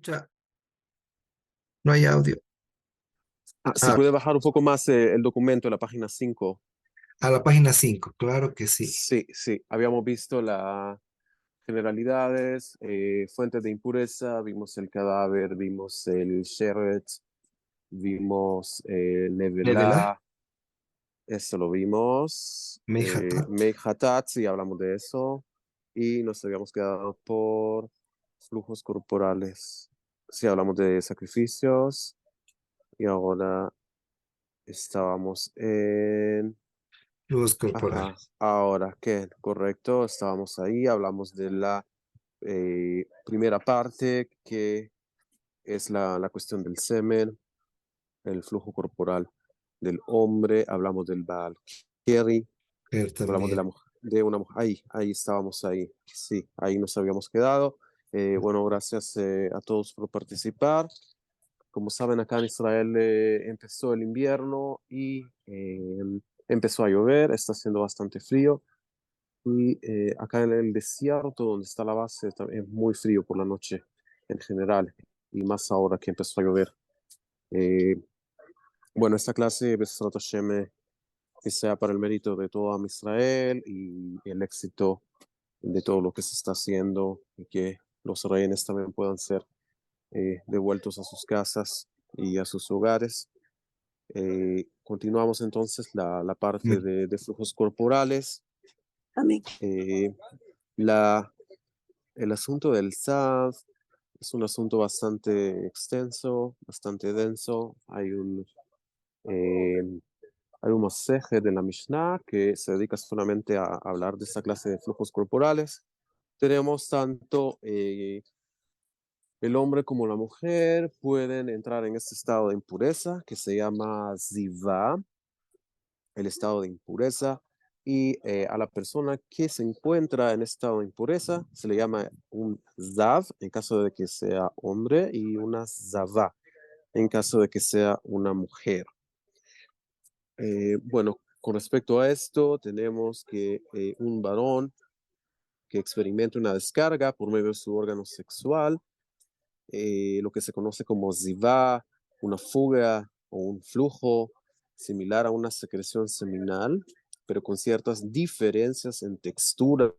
Ya, no hay audio. Si Ah, puede bajar un poco más el documento, la página 5. a la página 5, claro que sí. Sí, sí, habíamos visto las generalidades, fuentes de impureza, vimos el cadáver, vimos el sheret, vimos Levelá, nevelá, eso lo vimos, Meijatat, Meihatat, sí, hablamos de eso, y nos habíamos quedado por flujos corporales. Sí, hablamos de sacrificios, y ahora estábamos en... luz Ajá, corporales. ahora, ¿qué? Correcto, estábamos ahí, hablamos de la primera parte, que es la cuestión del semen, el flujo corporal del hombre, hablamos del Baal Keri, Ver hablamos de la también. mujer, de una mujer, ahí estábamos ahí, sí, ahí nos habíamos quedado. Bueno, gracias a todos por participar. Como saben, acá en Israel empezó el invierno y empezó a llover, está haciendo bastante frío. Y acá en el desierto, donde está la base, es muy frío por la noche en general, y más ahora que empezó a llover. Eh, bueno, esta clase, Besrat Hashem, que sea para el mérito de todo Am Israel y el éxito de todo lo que se está haciendo, y que los rehenes también puedan ser devueltos a sus casas y a sus hogares. Continuamos entonces la parte de flujos corporales. Amén. Eh, la, el asunto del SAV es un asunto bastante extenso, bastante denso. Eh, hay un maseje de la Mishnah que se dedica solamente a hablar de esta clase de flujos corporales. Tenemos tanto el hombre como la mujer pueden entrar en este estado de impureza que se llama zivá, el estado de impureza, y a la persona que se encuentra en estado de impureza se le llama un zav en caso de que sea hombre, y una zavá en caso de que sea una mujer. Bueno, con respecto a esto, tenemos que un varón que experimenta una descarga por medio de su órgano sexual, lo que se conoce como zivá, una fuga o un flujo similar a una secreción seminal, pero con ciertas diferencias en textura,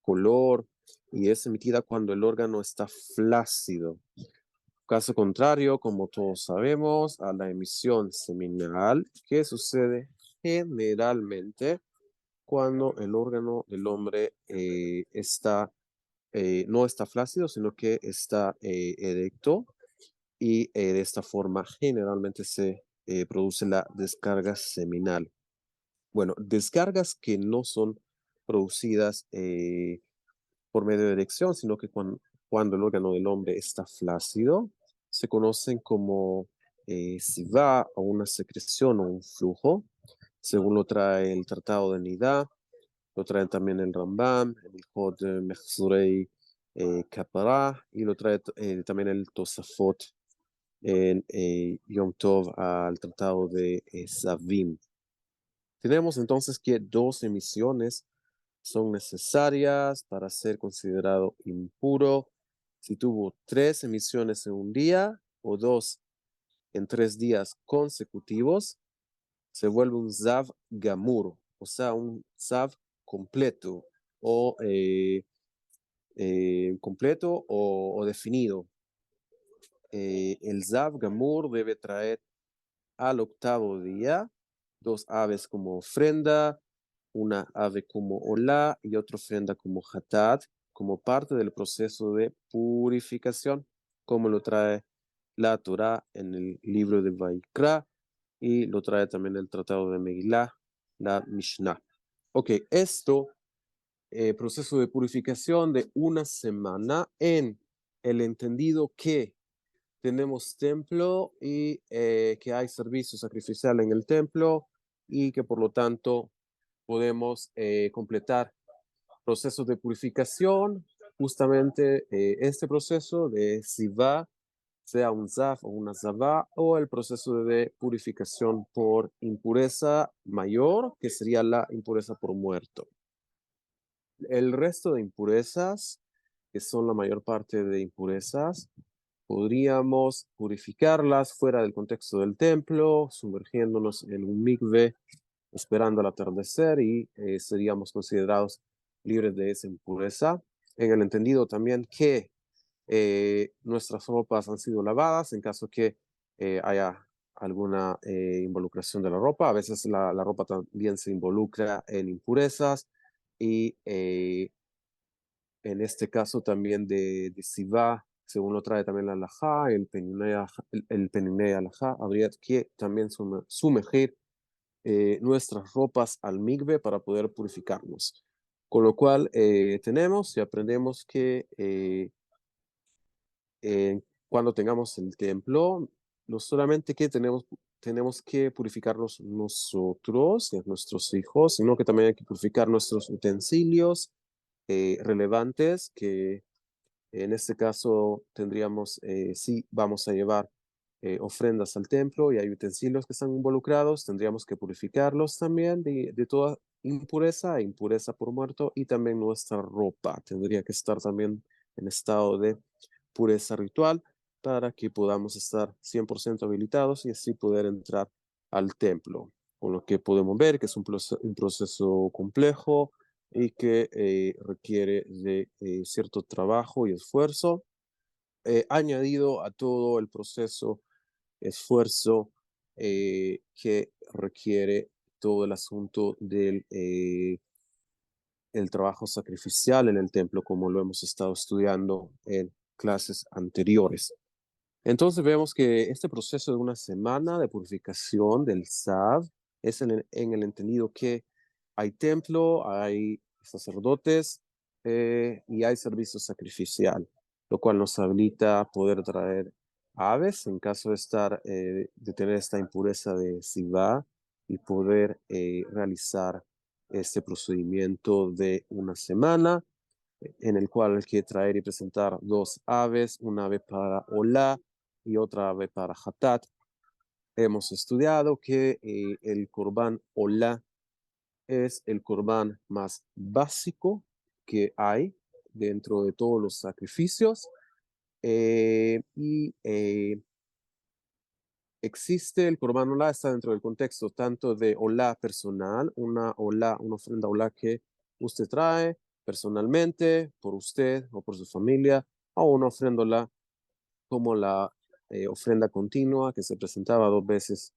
color, y es emitida cuando el órgano está flácido. Caso contrario, como todos sabemos, a la emisión seminal, que sucede generalmente cuando el órgano del hombre no está flácido, sino que está erecto, y de esta forma generalmente se produce la descarga seminal. Bueno, descargas que no son producidas por medio de erección, sino que cuando el órgano del hombre está flácido, se conocen como sivá, o una secreción o un flujo, según lo trae el Tratado de Nidá, lo trae también el Rambam, el Hod Mechzurei Kapara, y lo trae también el Tosafot en Yom Tov al Tratado de Zavim. Tenemos entonces que dos emisiones son necesarias para ser considerado impuro. Si tuvo tres emisiones en un día o dos en 3 días consecutivos, se vuelve un Zav Gamur, o sea, un Zav completo o definido. El Zav Gamur debe traer al octavo día 2 aves como ofrenda, una ave como olá y otra ofrenda como hatat, como parte del proceso de purificación, como lo trae la Torá en el libro de Vaikra, y lo trae también el Tratado de Megilá, la Mishnah. Ok, esto, proceso de purificación de una semana, en el entendido que tenemos templo y que hay servicio sacrificial en el templo, y que por lo tanto podemos completar procesos de purificación. Justamente este proceso de Sivá, sea un Zaf o una Zavá, o el proceso de purificación por impureza mayor, que sería la impureza por muerto. El resto de impurezas, que son la mayor parte de impurezas, podríamos purificarlas fuera del contexto del templo, sumergiéndonos en un mikve, esperando al atardecer y seríamos considerados libres de esa impureza. En el entendido también que nuestras ropas han sido lavadas en caso que haya alguna involucración de la ropa. A veces la ropa también se involucra en impurezas y en este caso también de Sivá, según lo trae también la halajá, el Peninei halajá, habría que también sumergir nuestras ropas al migbe para poder purificarnos. Con lo cual tenemos y aprendemos que cuando tengamos el templo, no solamente que tenemos que purificarnos nosotros, nuestros hijos, sino que también hay que purificar nuestros utensilios relevantes, que en este caso tendríamos, si vamos a llevar ofrendas al templo y hay utensilios que están involucrados, tendríamos que purificarlos también de toda impureza e impureza por muerto, y también nuestra ropa tendría que estar también en estado de pureza ritual para que podamos estar 100% habilitados y así poder entrar al templo. Con lo que podemos ver que es un proceso complejo y que requiere de cierto trabajo y esfuerzo, añadido a todo el proceso, esfuerzo que requiere todo el asunto del el trabajo sacrificial en el templo, como lo hemos estado estudiando en clases anteriores. Entonces vemos que este proceso de una semana de purificación del Sav es en el entendido que hay templo, hay sacerdotes y hay servicio sacrificial, lo cual nos habilita a poder traer aves en caso de de tener esta impureza de Sivá y poder realizar este procedimiento de una semana en el cual hay que traer y presentar dos aves, una ave para Olá y otra ave para Hatat. Hemos estudiado que el Corbán Olá es el Corbán más básico que hay dentro de todos los sacrificios y existe el Corbán Olá, está dentro del contexto tanto de Olá personal, una ofrenda Olá que usted trae personalmente, por usted o por su familia, o una ofrenda Olá como la ofrenda continua que se presentaba 2 veces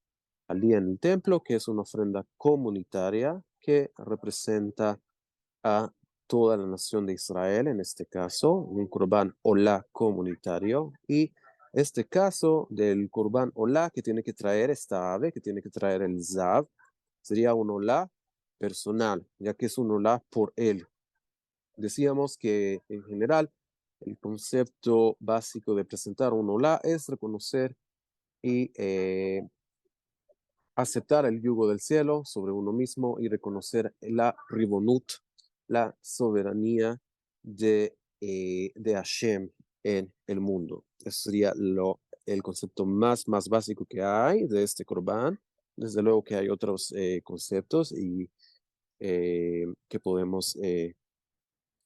al día en el templo, que es una ofrenda comunitaria que representa a toda la nación de Israel, en este caso, un Corbán Olá comunitario. Y este caso del Corbán Olá que tiene que traer esta ave, que tiene que traer el Zav, sería un Olá personal, ya que es un Olá por él. Decíamos que en general el concepto básico de presentar un Olá es reconocer y aceptar el yugo del cielo sobre uno mismo y reconocer la ribonut, la soberanía de Hashem en el mundo. Eso sería el concepto más básico que hay de este Corban. Desde luego que hay otros conceptos y que podemos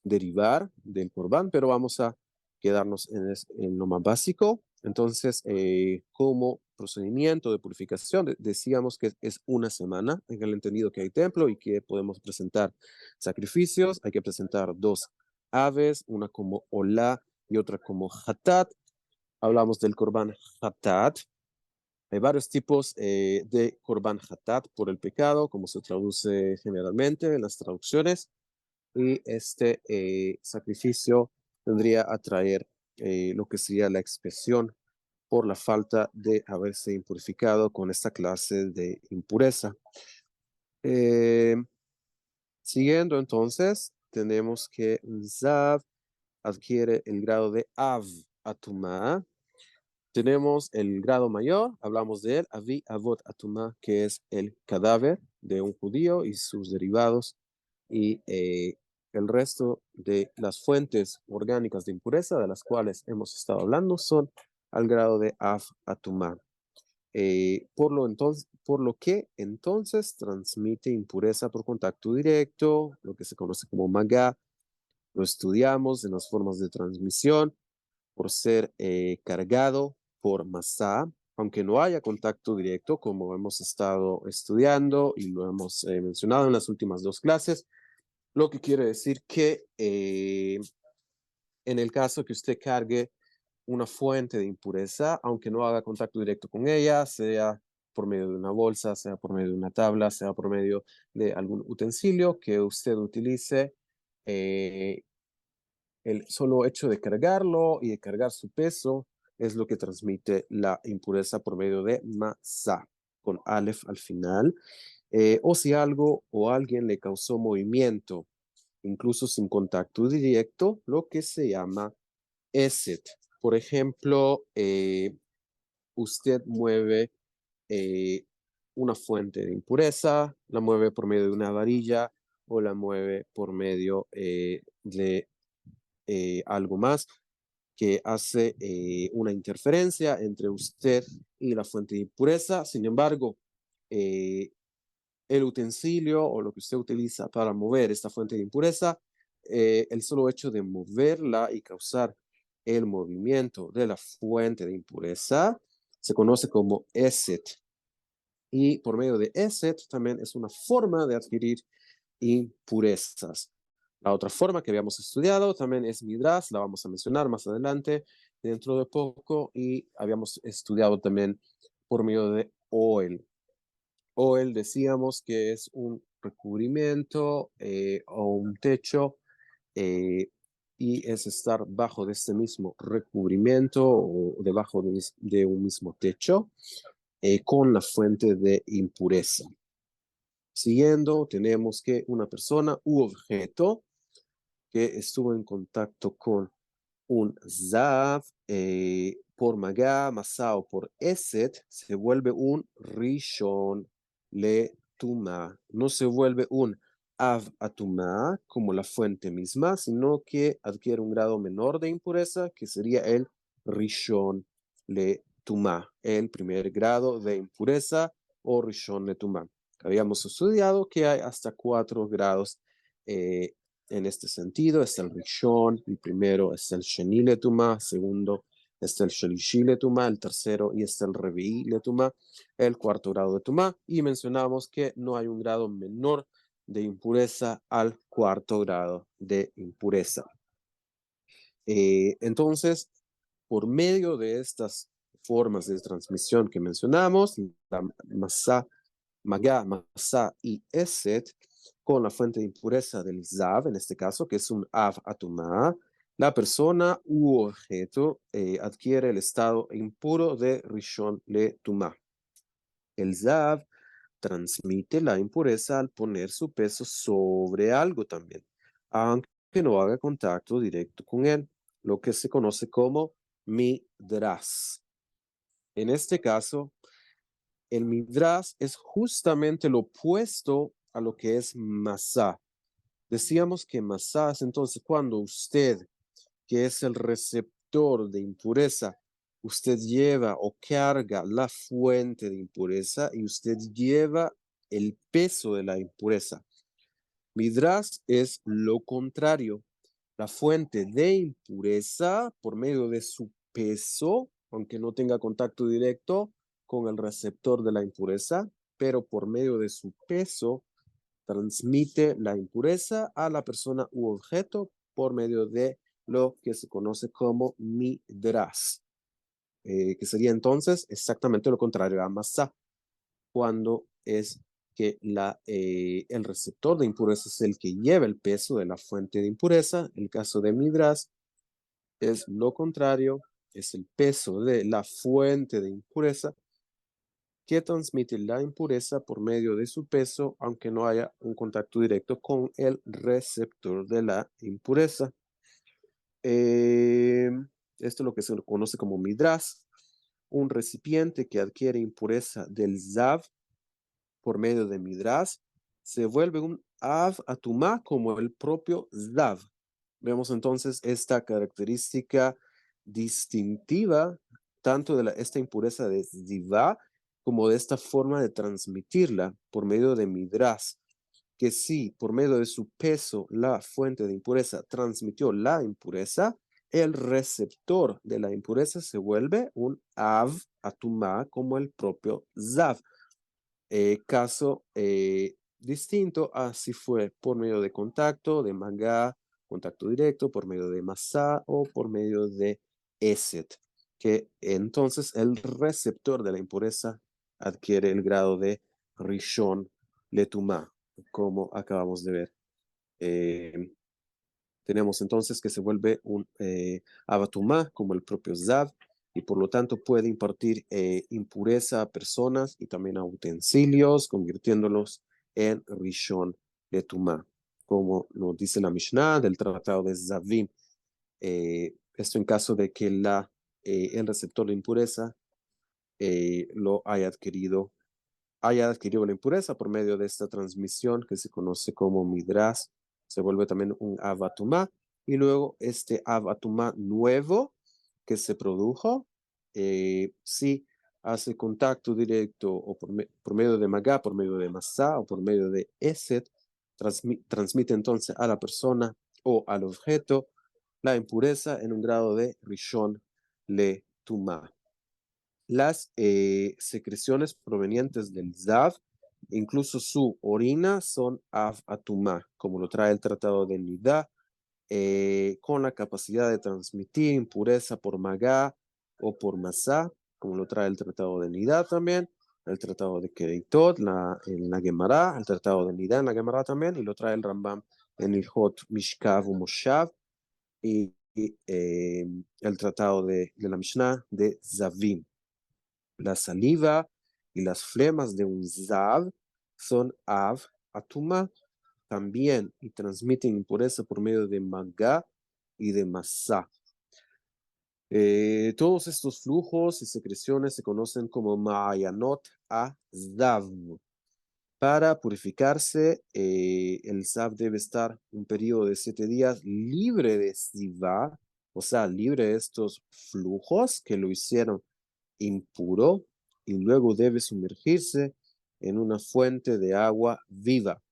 derivar del Corban, pero vamos a quedarnos en lo más básico. Entonces, como procedimiento de purificación, decíamos que es una semana, en el entendido que hay templo y que podemos presentar sacrificios. Hay que presentar dos aves, una como Olá y otra como Hatat. Hablamos del Corban Hatat. Hay varios tipos de Corban Hatat por el pecado, como se traduce generalmente en las traducciones, y este sacrificio tendría a traer lo que sería la expiación por la falta de haberse impurificado con esta clase de impureza. Eh, Siguiendo entonces, tenemos que Zav adquiere el grado de Av Atumá. Tenemos el grado mayor, hablamos de él, Avi Avot Atumá, que es el cadáver de un judío y sus derivados, y el resto de las fuentes orgánicas de impureza de las cuales hemos estado hablando son al grado de Av Atumá. Por lo que entonces transmite impureza por contacto directo, lo que se conoce como Magá. Lo estudiamos en las formas de transmisión. por ser cargado por masá, aunque no haya contacto directo, como hemos estado estudiando y lo hemos mencionado en las últimas dos clases, lo que quiere decir que en el caso que usted cargue una fuente de impureza, aunque no haga contacto directo con ella, sea por medio de una bolsa, sea por medio de una tabla, sea por medio de algún utensilio que usted utilice, eh, el solo hecho de cargarlo y de cargar su peso es lo que transmite la impureza por medio de masa, con Aleph al final. O si algo o alguien le causó movimiento, incluso sin contacto directo, lo que se llama Eset. Por ejemplo, usted mueve una fuente de impureza, la mueve por medio de una varilla o la mueve por medio de algo más que hace una interferencia entre usted y la fuente de impureza. Sin embargo, el utensilio o lo que usted utiliza para mover esta fuente de impureza, el solo hecho de moverla y causar el movimiento de la fuente de impureza se conoce como ESET. Y por medio de ESET también es una forma de adquirir impurezas. La otra forma que habíamos estudiado también es Midras, la vamos a mencionar más adelante, dentro de poco, y habíamos estudiado también por medio de OEL. OEL decíamos que es un recubrimiento o un techo eh, y es estar bajo de este mismo recubrimiento o debajo de un mismo techo con la fuente de impureza. Siguiendo, tenemos que una persona u objeto que estuvo en contacto con un Zav por Magá, Masá o por Eset, se vuelve un Rishon le Tuma. No se vuelve un Av Atumá como la fuente misma, sino que adquiere un grado menor de impureza, que sería el Rishon le Tuma, el primer grado de impureza o Rishon le Tuma. Habíamos estudiado que hay hasta 4 grados en este sentido. Está el Rishon, el primero es el Sheni Letuma, segundo está el Shalishi Letuma, el tercero y está el Revi'i Letuma, el cuarto grado de Tuma, y mencionamos que no hay un grado menor de impureza al cuarto grado de impureza. Entonces, por medio de estas formas de transmisión que mencionamos, la masa, Magá, Masá y Eset, con la fuente de impureza del Zav, en este caso, que es un Av Atumá, la persona u objeto adquiere el estado impuro de Rishon le Tumá. El Zav transmite la impureza al poner su peso sobre algo también, aunque no haga contacto directo con él, lo que se conoce como midras. En este caso, el midras es justamente lo opuesto a lo que es masá. Decíamos que masá es entonces cuando usted, que es el receptor de impureza, usted lleva o carga la fuente de impureza y usted lleva el peso de la impureza. Midras es lo contrario. La fuente de impureza, por medio de su peso, aunque no tenga contacto directo con el receptor de la impureza, pero por medio de su peso, transmite la impureza a la persona u objeto por medio de lo que se conoce como midras, que sería entonces exactamente lo contrario a masa, cuando es que el receptor de impureza es el que lleva el peso de la fuente de impureza. El caso de midras es lo contrario, es el peso de la fuente de impureza que transmite la impureza por medio de su peso, aunque no haya un contacto directo con el receptor de la impureza. Esto es lo que se conoce como midras, un recipiente que adquiere impureza del zav por medio de midras, se vuelve un av atumá como el propio zav. Vemos entonces esta característica distintiva tanto de esta impureza de zivá como de esta forma de transmitirla por medio de midras, que sí, por medio de su peso, la fuente de impureza transmitió la impureza, el receptor de la impureza se vuelve un av atumá como el propio zav. Caso distinto a si fue por medio de contacto, de magá, contacto directo, por medio de masá o por medio de eset, que entonces el receptor de la impureza adquiere el grado de rishon letumá, como acabamos de ver. Eh, Tenemos entonces que se vuelve un abatumá, como el propio Zav, y por lo tanto puede impartir impureza a personas y también a utensilios, convirtiéndolos en Rishon de Tumá, como nos dice la Mishnah del tratado de Zavim. Esto en caso de que el receptor de impureza lo haya adquirido la impureza por medio de esta transmisión que se conoce como midras, se vuelve también un avatumá, y luego este avatumá nuevo que se produjo, si hace contacto directo o por medio de magá, por medio de masá o por medio de eset, transmite entonces a la persona o al objeto la impureza en un grado de rishon le tumá. Las secreciones provenientes del ZAV, incluso su orina, son av-atumá, como lo trae el Tratado de Nidá, con la capacidad de transmitir impureza por magá o por masá, como lo trae el Tratado de Nidá también, el Tratado de Kereitot en la Gemara, el Tratado de Nidá en la Gemara también, y lo trae el Rambam en el Hot Mishkav u Moshav, y el Tratado de la Mishnah de Zavim. La saliva y las flemas de un zav son av atuma también y transmiten impureza por medio de magá y de masá. Todos estos flujos y secreciones se conocen como ma'ayanot a zav. Para purificarse, el zav debe estar un periodo de 7 días libre de sivá, o sea, libre de estos flujos que lo hicieron impuro, y luego debe sumergirse en una fuente de agua viva.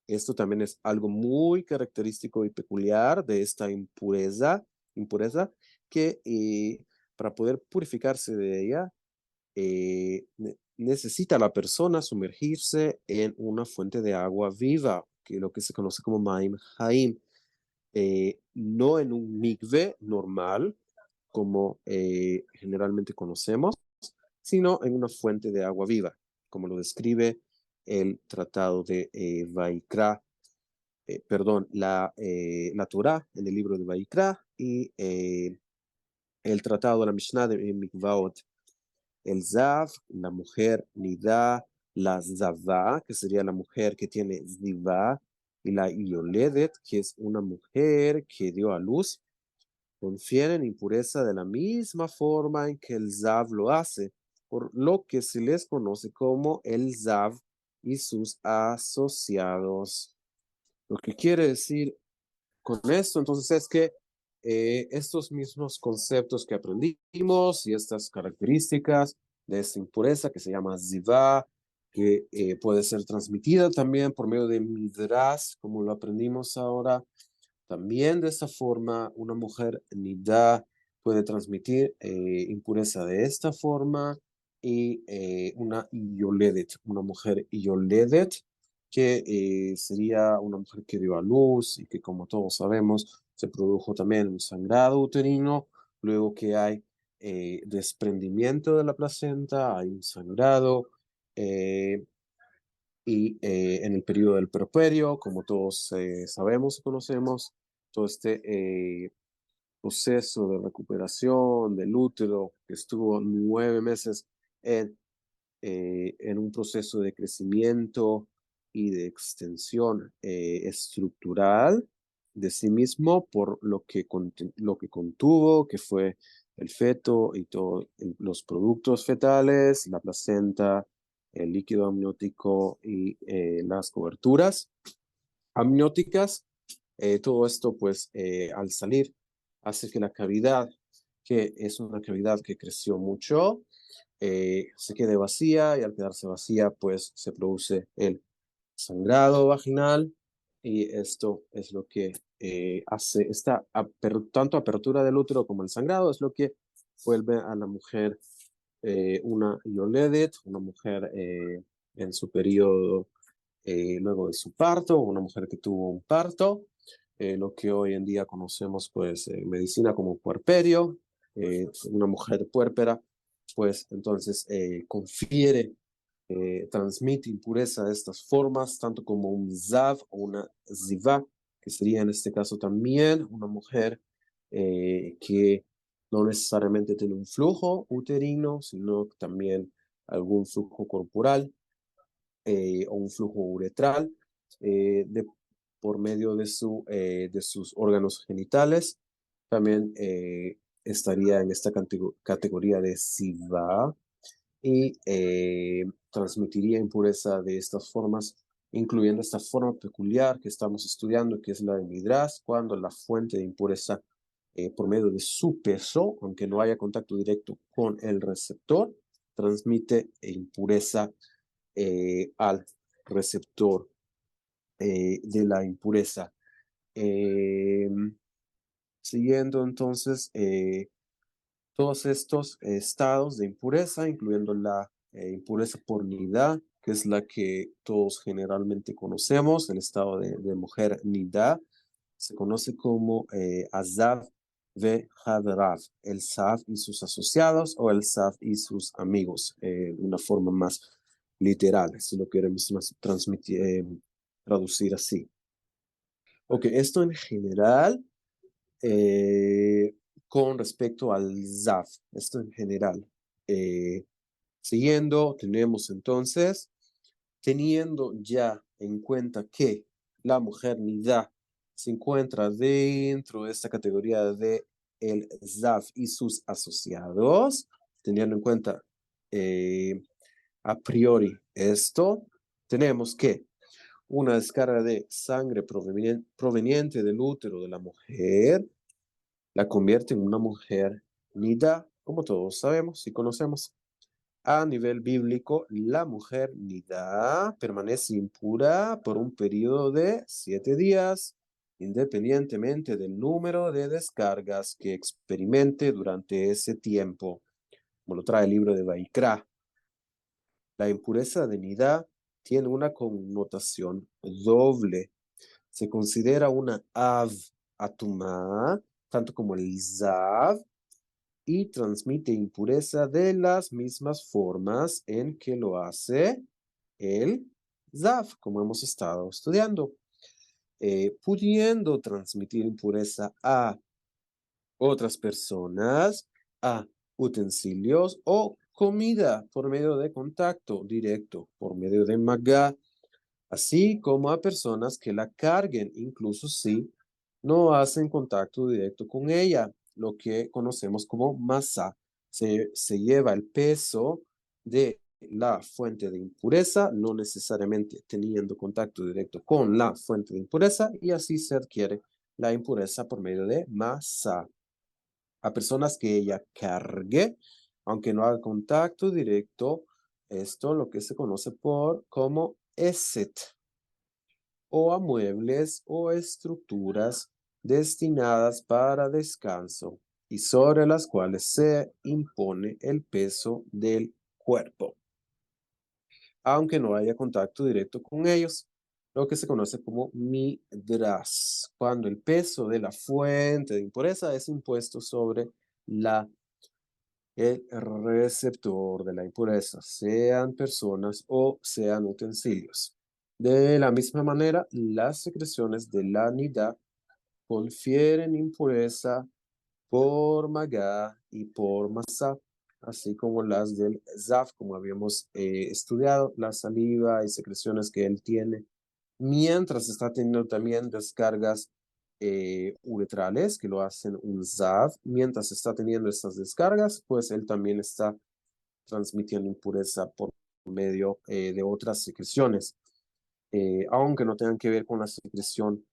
Esto también es algo muy característico y peculiar de esta impureza que para poder purificarse de ella, necesita la persona sumergirse en una fuente de agua viva, que es lo que se conoce como Maim Haim, no en un mikve normal, como generalmente conocemos, sino en una fuente de agua viva, como lo describe el tratado de Vaikra, la Torah en el libro de Vaikra y el tratado de la Mishnah de Mikvaot. El Zav, la mujer Nidá, la Zavá, que sería la mujer que tiene Zivá, y la Yoledet, que es una mujer que dio a luz, confieren impureza de la misma forma en que el Zav lo hace, por lo que se les conoce como el Zav y sus asociados. Lo que quiere decir con esto, entonces, es que estos mismos conceptos que aprendimos y estas características de esta impureza que se llama Zivá, que puede ser transmitida también por medio de Midras, como lo aprendimos ahora, también de esta forma, una mujer nidá puede transmitir impureza de esta forma y una yoledet, una mujer yoledet, que sería una mujer que dio a luz y que como todos sabemos se produjo también un sangrado uterino, luego que hay desprendimiento de la placenta, hay un sangrado, eh, y en el periodo del puerperio, como todos sabemos y conocemos, todo este proceso de recuperación del útero que estuvo 9 meses en un proceso de crecimiento y de extensión estructural de sí mismo por lo que contuvo, que fue el feto y todos los productos fetales, la placenta, el líquido amniótico y las coberturas amnióticas. Todo esto, pues, al salir, hace que la cavidad, que es una cavidad que creció mucho, se quede vacía, y al quedarse vacía, pues, se produce el sangrado vaginal, y esto es lo que hace tanto apertura del útero como el sangrado, es lo que vuelve a la mujer una yoledet, una mujer en su periodo luego de su parto, una mujer que tuvo un parto, lo que hoy en día conocemos pues en medicina como puerperio, una mujer puérpera, pues entonces transmite impureza de estas formas, tanto como un zav o una ziva, que sería en este caso también una mujer que no necesariamente tiene un flujo uterino, sino también algún flujo corporal o un flujo uretral por medio de sus órganos genitales. También estaría en esta categoría de SIVA y transmitiría impureza de estas formas, incluyendo esta forma peculiar que estamos estudiando, que es la de midras, cuando la fuente de impureza por medio de su peso, aunque no haya contacto directo con el receptor, transmite impureza al receptor de la impureza. Eh, Siguiendo entonces todos estos estados de impureza, incluyendo la impureza por nidá, que es la que todos generalmente conocemos, el estado de mujer nidá, se conoce como Azav ve Haverav, el Sav y sus asociados o el Sav y sus amigos, de una forma más literal, si lo queremos traducir así. Ok, esto en general eh, con respecto al ZAF, esto en general. Eh, Siguiendo, tenemos entonces, teniendo ya en cuenta que la mujer nidá se encuentra dentro de esta categoría de el ZAF y sus asociados, teniendo en cuenta a priori esto, tenemos que una descarga de sangre proveniente del útero de la mujer la convierte en una mujer nida, como todos sabemos y conocemos. A nivel bíblico, la mujer nida permanece impura por un periodo de 7 días, independientemente del número de descargas que experimente durante ese tiempo, como lo trae el libro de Vaikra. La impureza de nida tiene una connotación doble. Se considera una av atumá, tanto como el zav, y transmite impureza de las mismas formas en que lo hace el zav, como hemos estado estudiando, pudiendo transmitir impureza a otras personas, a utensilios o comida por medio de contacto directo, por medio de magá, así como a personas que la carguen, incluso si no hacen contacto directo con ella, lo que conocemos como masa. Se lleva el peso de la fuente de impureza, no necesariamente teniendo contacto directo con la fuente de impureza, y así se adquiere la impureza por medio de masa. A personas que ella cargue, aunque no haga contacto directo, esto lo que se conoce como eset, o a muebles o estructuras destinadas para descanso y sobre las cuales se impone el peso del cuerpo, aunque no haya contacto directo con ellos, lo que se conoce como midras, cuando el peso de la fuente de impureza es impuesto sobre el receptor de la impureza, sean personas o sean utensilios. De la misma manera, las secreciones de la nidá confieren impureza por magá y por masá, así como las del zaf, como habíamos estudiado, la saliva y secreciones que él tiene, mientras está teniendo también descargas uretrales que lo hacen un zaf, mientras está teniendo estas descargas, pues él también está transmitiendo impureza por medio de otras secreciones, aunque no tengan que ver con la secreción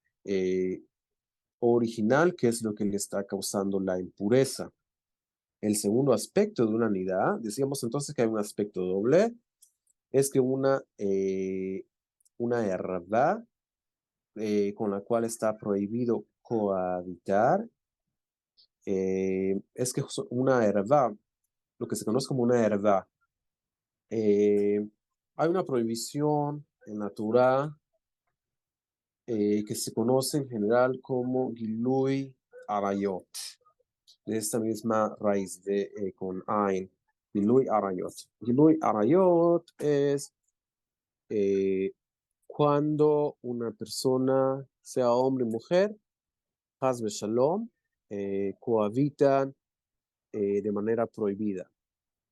original, que es lo que le está causando la impureza. El segundo aspecto de una nidá, decíamos entonces que hay un aspecto doble, es que una herda con la cual está prohibido cohabitar, es que una herva, lo que se conoce como una herva, hay una prohibición en la Torá que se conoce en general como Gilui Arayot, de esta misma raíz con Ain, Gilui Arayot. Gilui Arayot es eh, cuando una persona, sea hombre o mujer, Haz Shalom, cohabitan de manera prohibida.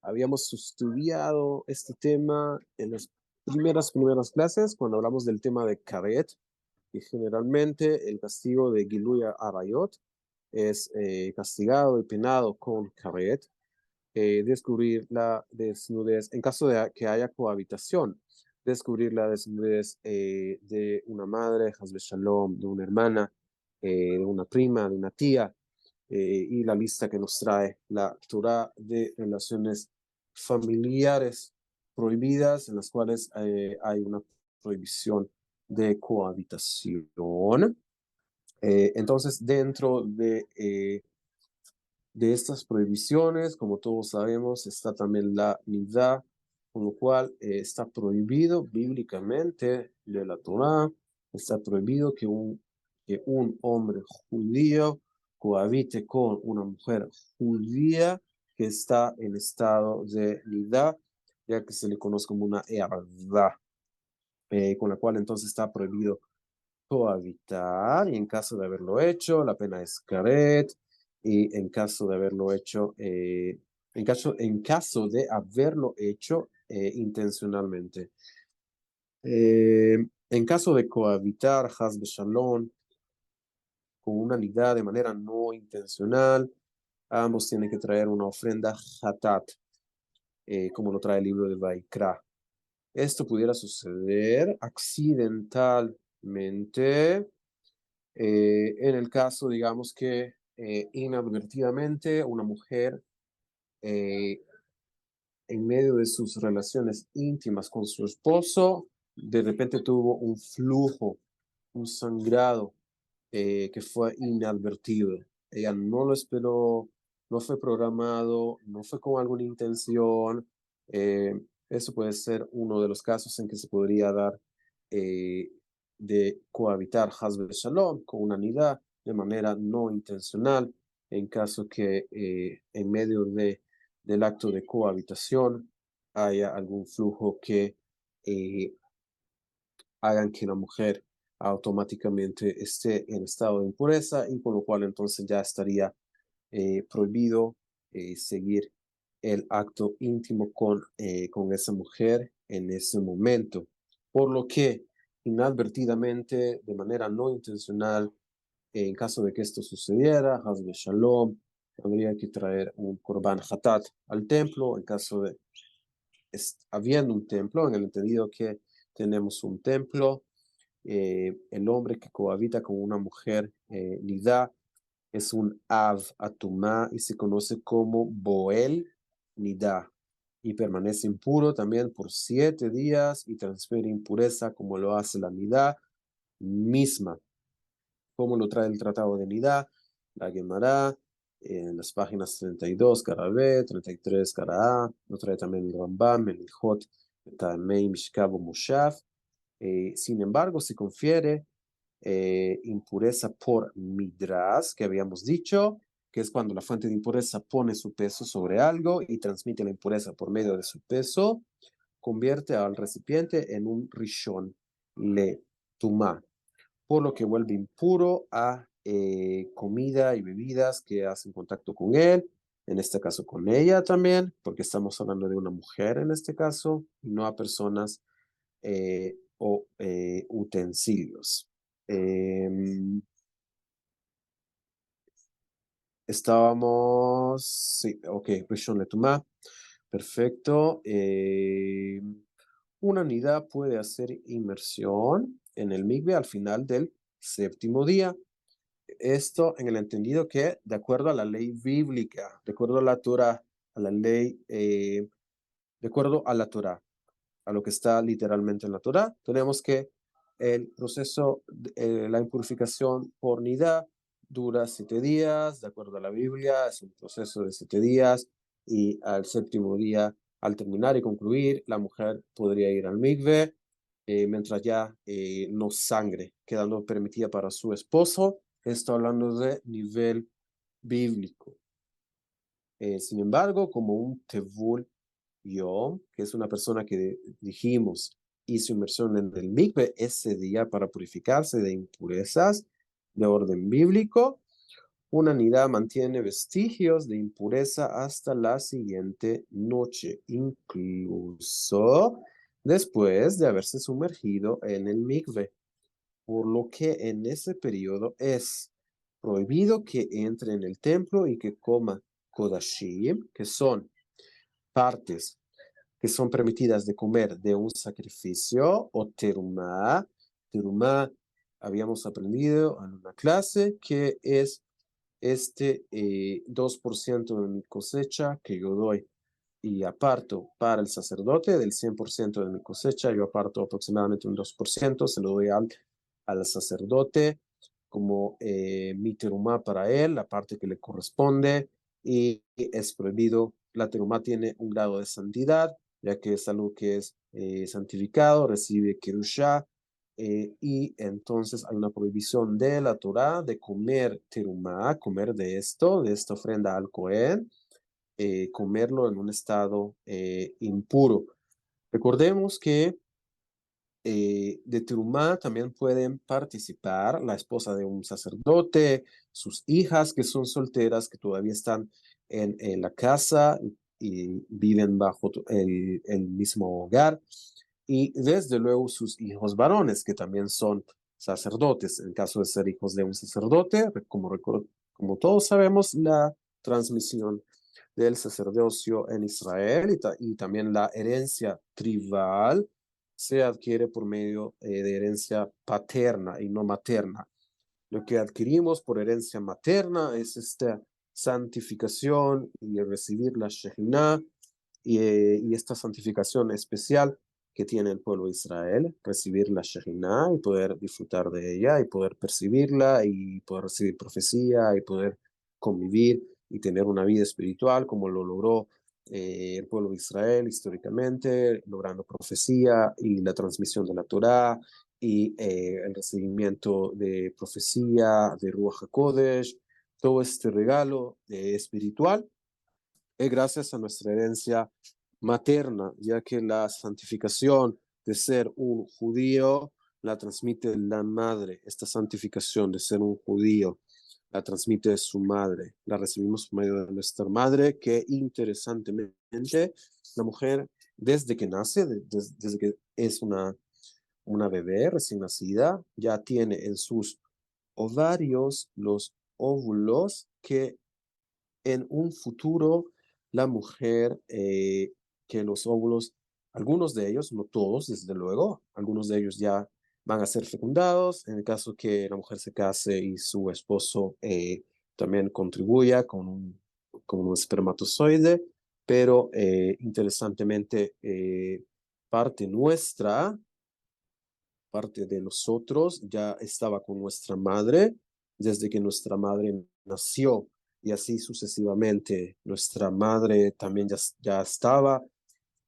Habíamos estudiado este tema en las primeras clases cuando hablamos del tema de Karet, y generalmente el castigo de Giluy Arayot es castigado y penado con Karet, descubrir la desnudez, en caso de que haya cohabitación, descubrir la desnudez de una madre, Hazbe Shalom, de una hermana, de una prima, de una tía, y la lista que nos trae la Torá de relaciones familiares prohibidas, en las cuales hay una prohibición de cohabitación. Entonces, dentro de estas prohibiciones, como todos sabemos, está también la nidá, con lo cual está prohibido bíblicamente de la Torá, está prohibido que un hombre judío cohabite con una mujer judía que está en estado de nidá, ya que se le conoce como una herda, con la cual entonces está prohibido cohabitar, y en caso de haberlo hecho, la pena es caret, y en caso de haberlo hecho, en caso de haberlo hecho intencionalmente. En caso de cohabitar, has shalom, con una nidá de manera no intencional, ambos tienen que traer una ofrenda hatat, como lo trae el libro de Vaikra. Esto pudiera suceder accidentalmente, en el caso, digamos que inadvertidamente una mujer eh, en medio de sus relaciones íntimas con su esposo, de repente tuvo un flujo, un sangrado que fue inadvertido. Ella no lo esperó, no fue programado, no fue con alguna intención. Eso puede ser uno de los casos en que se podría dar eh, de cohabitar Hazbe Shalom con una nidá de manera no intencional, en caso que en medio del acto de cohabitación haya algún flujo que eh, hagan que la mujer automáticamente esté en estado de impureza, y con lo cual entonces ya estaría prohibido seguir el acto íntimo con esa mujer en ese momento. Por lo que inadvertidamente, de manera no intencional, en caso de que esto sucediera, Hazbe Shalom, habría que traer un Korban Hatat al templo, en caso de habiendo un templo, en el entendido que tenemos un templo. El hombre que cohabita con una mujer nidá es un av atumá y se conoce como boel nidá, y permanece impuro también por 7 días y transfiere impureza como lo hace la nidá misma, como lo trae el tratado de nidá, la Gemara, en las páginas 32, cara B, 33, cara A, lo trae también el Rambam, el Ilhot, Tamei, Mishkab, Mushav. Sin embargo, se confiere impureza por midras, que habíamos dicho, que es cuando la fuente de impureza pone su peso sobre algo y transmite la impureza por medio de su peso, convierte al recipiente en un rishon, le tumá, por lo que vuelve impuro a comida y bebidas que hacen contacto con él, en este caso con ella también, porque estamos hablando de una mujer en este caso, y no a personas o utensilios. Estábamos, sí, ok, Rishon Letumá, perfecto. Una nidá puede hacer inmersión en el migbe al final del 7º día. Esto en el entendido que, de acuerdo a la ley bíblica, de acuerdo a la Torah, a la ley, de acuerdo a la Torah, a lo que está literalmente en la Torah, tenemos que el proceso, la impurificación por nidá dura 7 días, de acuerdo a la Biblia, es un proceso de 7 días y al séptimo día, al terminar y concluir, la mujer podría ir al mikve mientras ya no sangre, quedando permitida para su esposo. Esto hablando de nivel bíblico. Sin embargo, como un tevul yom, que es una persona que dijimos hizo inmersión en el mikve ese día para purificarse de impurezas de orden bíblico, una nidá mantiene vestigios de impureza hasta la siguiente noche, incluso después de haberse sumergido en el mikve, por lo que en ese periodo es prohibido que entre en el templo y que coma kodashim, que son partes que son permitidas de comer de un sacrificio, o terumá. Terumá, habíamos aprendido en una clase que es 2% de mi cosecha que yo doy y aparto para el sacerdote. Del 100% de mi cosecha, yo aparto aproximadamente un 2%, se lo doy al sacerdote como mi terumá para él, la parte que le corresponde, y es prohibido. La terumá tiene un grado de santidad, ya que es algo que es santificado, recibe kerushá, y entonces hay una prohibición de la Torá de comer terumá, comer de esto, de esta ofrenda al Cohen, comerlo en un estado impuro. Recordemos que de terumá también pueden participar la esposa de un sacerdote, sus hijas que son solteras, que todavía están en la casa y viven bajo el mismo hogar, y desde luego sus hijos varones, que también son sacerdotes. En caso de ser hijos de un sacerdote, como todos sabemos, la transmisión del sacerdocio en Israel y también la herencia tribal se adquiere por medio de herencia paterna y no materna. Lo que adquirimos por herencia materna es esta santificación y recibir la Shekhinah y esta santificación especial que tiene el pueblo de Israel, recibir la Shekhinah y poder disfrutar de ella y poder percibirla y poder recibir profecía y poder convivir y tener una vida espiritual como lo logró el pueblo de Israel históricamente, logrando profecía y la transmisión de la Torá y el recibimiento de profecía, de Ruach HaKodesh, todo este regalo espiritual es gracias a nuestra herencia materna, ya que la santificación de ser un judío la transmite la madre. Esta santificación de ser un judío la transmite su madre. La recibimos por medio de nuestra madre, que interesantemente la mujer desde que nace, desde que es una bebé recién nacida, ya tiene en sus ovarios los óvulos que en un futuro la mujer, que los óvulos, algunos de ellos, no todos, desde luego, algunos de ellos ya van a ser fecundados, en el caso que la mujer se case y su esposo también contribuya con un espermatozoide, pero interesantemente, parte nuestra, parte de nosotros ya estaba con nuestra madre desde que nuestra madre nació y así sucesivamente. Nuestra madre también ya estaba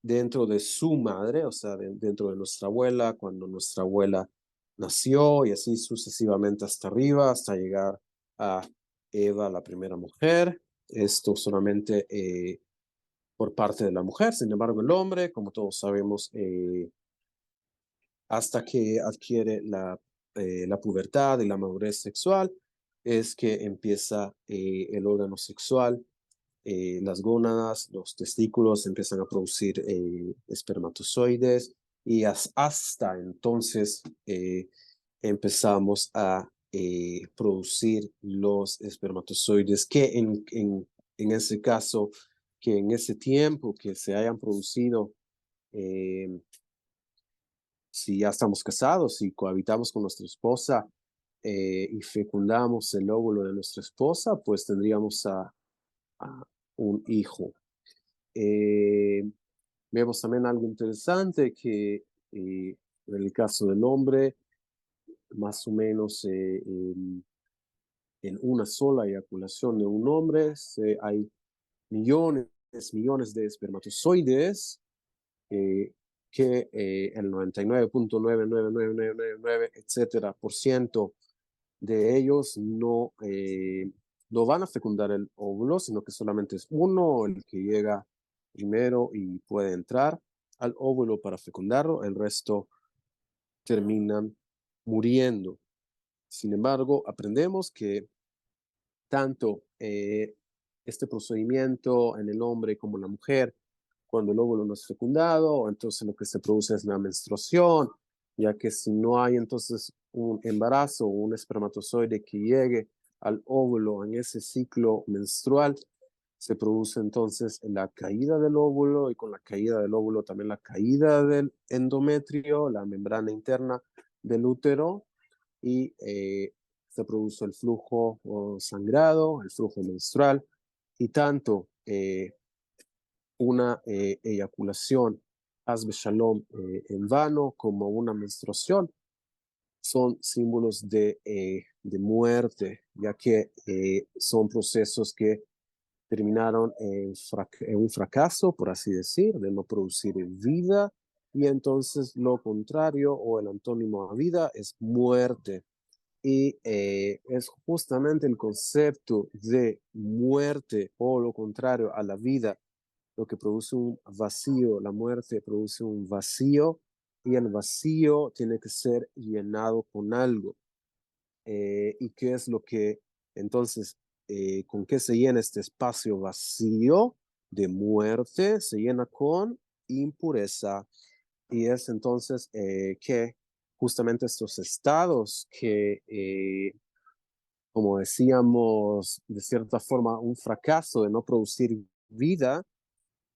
dentro de su madre, o sea, dentro de nuestra abuela, cuando nuestra abuela nació y así sucesivamente hasta arriba, hasta llegar a Eva, la primera mujer. Esto solamente por parte de la mujer. Sin embargo, el hombre, como todos sabemos, hasta que adquiere la pubertad y la madurez sexual, es que empieza el órgano sexual, las gónadas, los testículos empiezan a producir espermatozoides y hasta entonces empezamos a producir los espermatozoides que en ese caso, que en ese tiempo que se hayan producido, eh, si ya estamos casados, si cohabitamos con nuestra esposa y fecundamos el óvulo de nuestra esposa, pues tendríamos a un hijo. Eh, Vemos también algo interesante que en el caso del hombre, más o menos en una sola eyaculación de un hombre hay millones de espermatozoides que el 99.99999, etcétera, por ciento de ellos no van a fecundar el óvulo, sino que solamente es uno el que llega primero y puede entrar al óvulo para fecundarlo, el resto terminan muriendo. Sin embargo, aprendemos que tanto este procedimiento en el hombre como en la mujer, cuando el óvulo no es fecundado, entonces lo que se produce es la menstruación, ya que si no hay entonces un embarazo o un espermatozoide que llegue al óvulo en ese ciclo menstrual, se produce entonces la caída del óvulo y con la caída del óvulo también la caída del endometrio, la membrana interna del útero y se produce el flujo sangrado, el flujo menstrual y tanto una eyaculación haz shalom en vano como una menstruación son símbolos de muerte, ya que son procesos que terminaron en un fracaso, por así decir, de no producir vida, y entonces lo contrario o el antónimo a vida es muerte. Y es justamente el concepto de muerte o lo contrario a la vida lo que produce un vacío. La muerte produce un vacío y el vacío tiene que ser llenado con algo. ¿Y qué es lo que entonces, con qué se llena este espacio vacío de muerte? Se llena con impureza. Y es entonces que justamente estos estados que, como decíamos, de cierta forma, un fracaso de no producir vida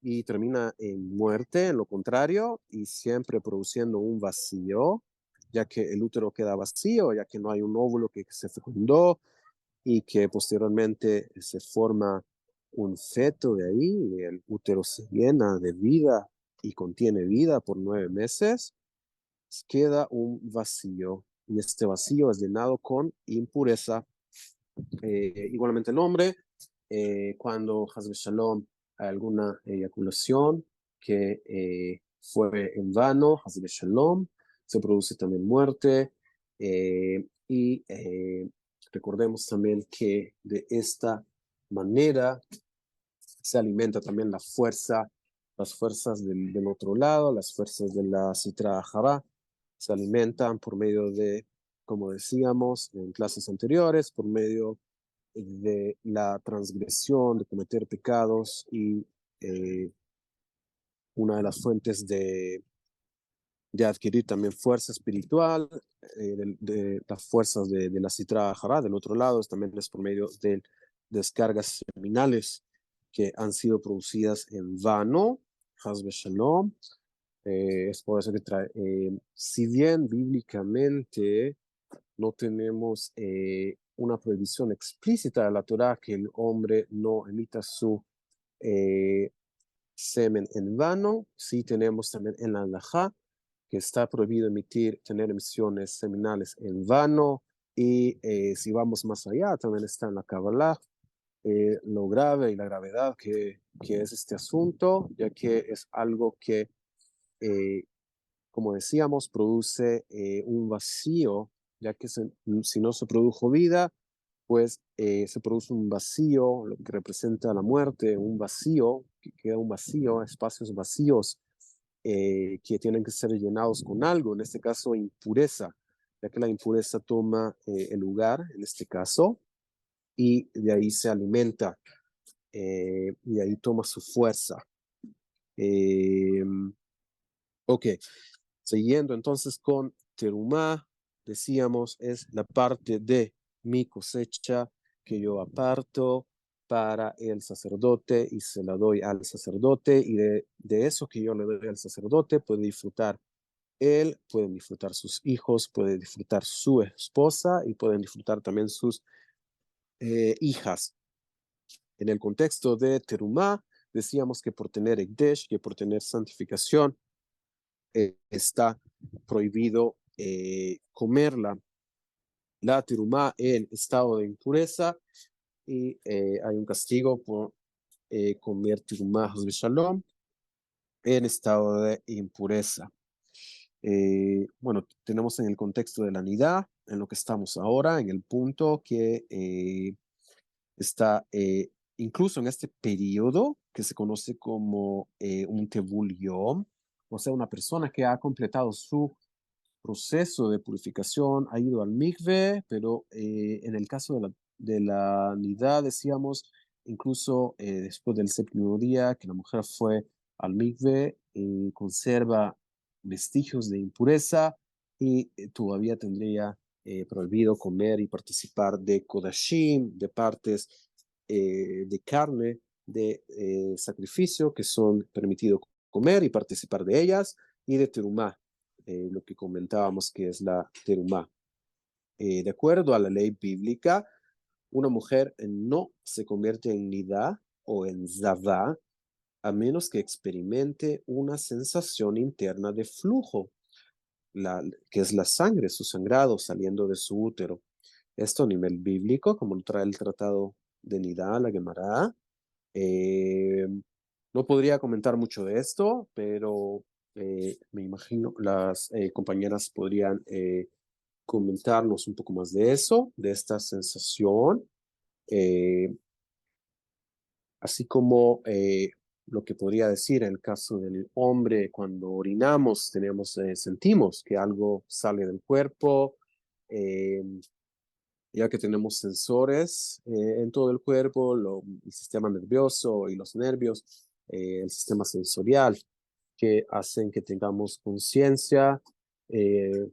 y termina en muerte, en lo contrario, y siempre produciendo un vacío, ya que el útero queda vacío, ya que no hay un óvulo que se fecundó y que posteriormente se forma un feto de ahí, y el útero se llena de vida y contiene vida por 9 meses, queda un vacío y este vacío es llenado con impureza. Igualmente el hombre, cuando Hazbe Shalom hay alguna eyaculación que fue en vano, Hazbe Shalom, se produce también muerte y recordemos también que de esta manera se alimenta también la fuerza, las fuerzas del otro lado, las fuerzas de la Sitra Hará, se alimentan por medio de, como decíamos en clases anteriores, por medio de la transgresión, de cometer pecados y una de las fuentes de adquirir también fuerza espiritual, de las fuerzas de la Sitra Hará, del otro lado, también es por medio de descargas seminales que han sido producidas en vano, Hazbe Shalom. Es por eso que si bien bíblicamente no tenemos una prohibición explícita de la Torah que el hombre no emita su semen en vano, sí tenemos también en la halajá que está prohibido tener emisiones seminales en vano, y si vamos más allá, también está en la Kabbalah lo grave y la gravedad que es este asunto, ya que es algo que, como decíamos, produce un vacío, ya que si no se produjo vida, pues se produce un vacío, lo que representa la muerte, un vacío, que queda un vacío, espacios vacíos que tienen que ser llenados con algo, en este caso impureza, ya que la impureza toma el lugar, en este caso, y de ahí se alimenta, y ahí toma su fuerza. Eh, ok, siguiendo entonces con terumá, decíamos, es la parte de mi cosecha que yo aparto para el sacerdote y se la doy al sacerdote, y de eso que yo le doy al sacerdote puede disfrutar él, pueden disfrutar sus hijos, puede disfrutar su esposa y pueden disfrutar también sus hijas. En el contexto de terumá, decíamos que por tener ekdesh, que por tener santificación, está prohibido comerla. la terumá en estado de impureza y hay un castigo por comer terumá haz shalom en estado de impureza. Bueno, tenemos en el contexto de la nidá, en lo que estamos ahora, en el punto que está incluso en este periodo que se conoce como un tevul yom, o sea, una persona que ha completado su proceso de purificación, ha ido al mikve, pero en el caso de la nidá, decíamos, incluso después del séptimo día que la mujer fue al mikve, conserva vestigios de impureza y todavía tendría prohibido comer y participar de kodashim, de partes de carne de sacrificio que son permitidos comer y participar de ellas, y de terumá, lo que comentábamos que es la terumá. De acuerdo a la ley bíblica, una mujer no se convierte en nidá o en zavá a menos que experimente una sensación interna de flujo, que es la sangre, su sangrado saliendo de su útero. Esto a nivel bíblico, como lo trae el tratado de Nidá, la Gemara. No podría comentar mucho de esto, pero me imagino las compañeras podrían comentarnos un poco más de eso, de esta sensación, eh, así como lo que podría decir en el caso del hombre, cuando orinamos, sentimos que algo sale del cuerpo, eh, ya que tenemos sensores en todo el cuerpo, el sistema nervioso y los nervios, el sistema sensorial, que hacen que tengamos conciencia